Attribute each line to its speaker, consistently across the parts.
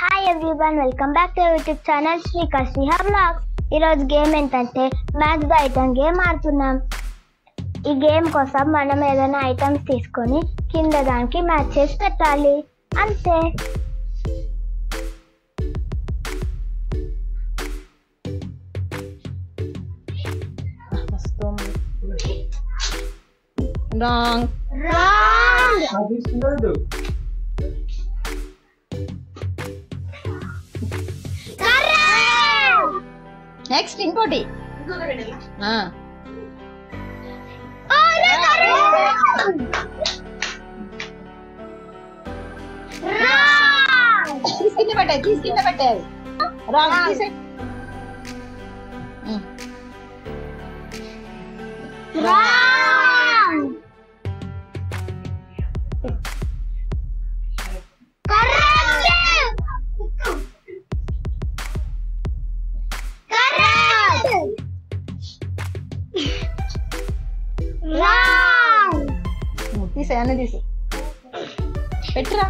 Speaker 1: Hi everyone, welcome back to YouTube channel Sriha vlogs. ఈరోజు game ఏంటంటే match the item game ఆడుతున్నాం. ఈ game కోసం మనం ఏదైనా ఐటమ్స్ తీసుకొని కింద దానికి మ్యాచ్ చేసి పెట్టాలి, అంతే.
Speaker 2: Wrong. Next ఇంకోటి తీసుకింద పెట్టేది రాంగ్ తీసే తీసే అన్నీ తీసే పెట్టురా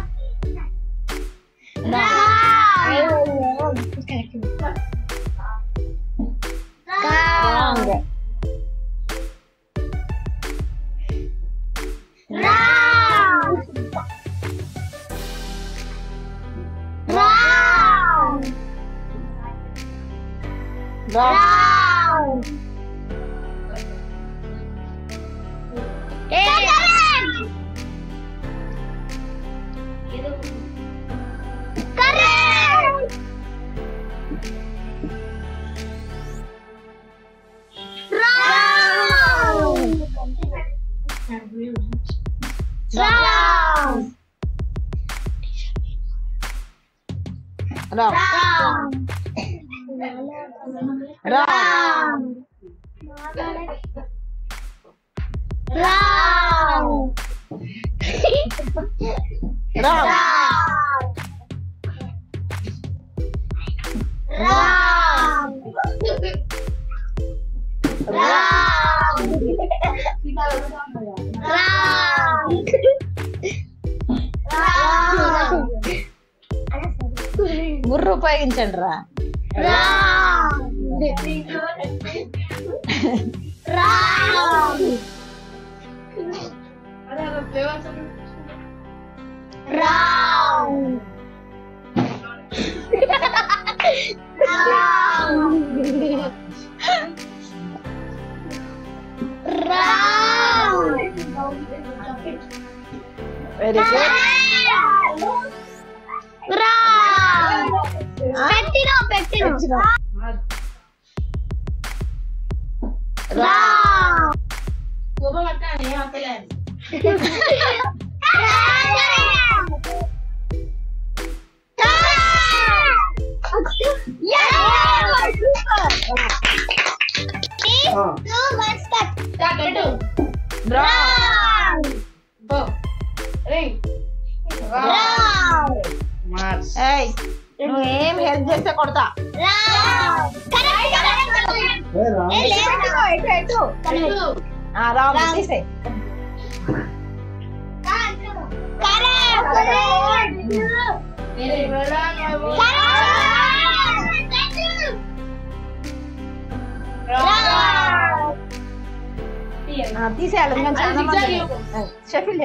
Speaker 2: బుర్ర ఉపయోగించండి రా వెరీ గుడ్. నువ్వేం హెల్ప్ చేస్తే కొడతా. తీసే తీసేయాలి. మేము చాలా మంది షఫిల్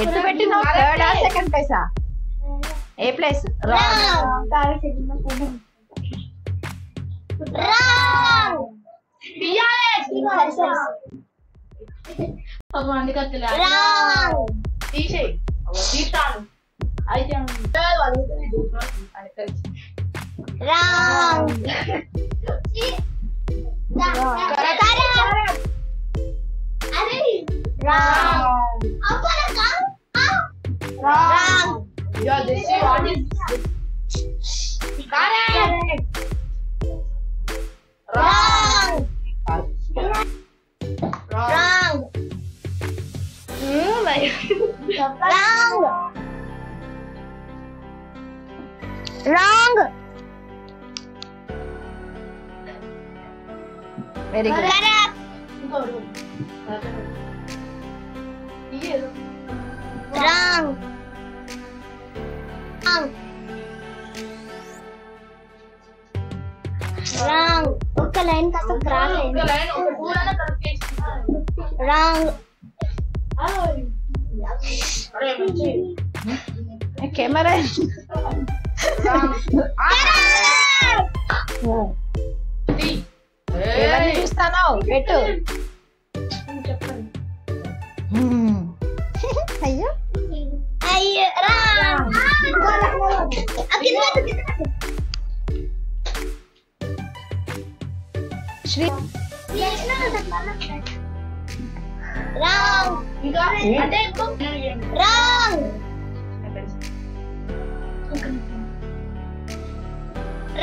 Speaker 2: ఎట్టు పెట్టినావు? థర్డ్ ఆ సెకండ్ ప్లేసా? ఏ place? Wrong. Very good. Correct. Wrong.
Speaker 1: Wrong.
Speaker 2: Camera ఎవరిని చూస్తానో పెట్టు. అయ్యో
Speaker 1: అయ్యో wrong.
Speaker 2: Sri
Speaker 1: wrong. Wrong.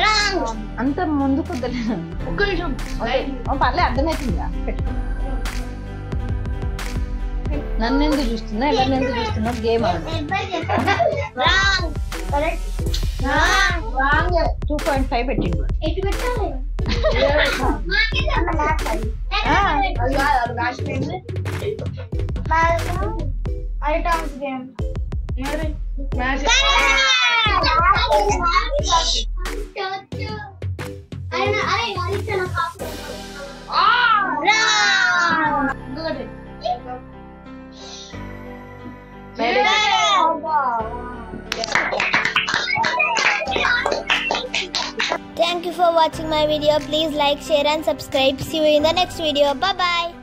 Speaker 1: Wrong.
Speaker 2: అంత ముందుకు పర్లే అర్థమవుతుందా పెట్టు. నన్ను ఎందుకు చూస్తున్నా ఎవరిని ఎందుకు చూస్తున్నా గేమ్ ఆడు.
Speaker 1: రాంగ్.
Speaker 2: 2.5 పెట్టిండు.
Speaker 1: Thank you for watching my video. Please like, share and subscribe. See you in the next video. Bye bye.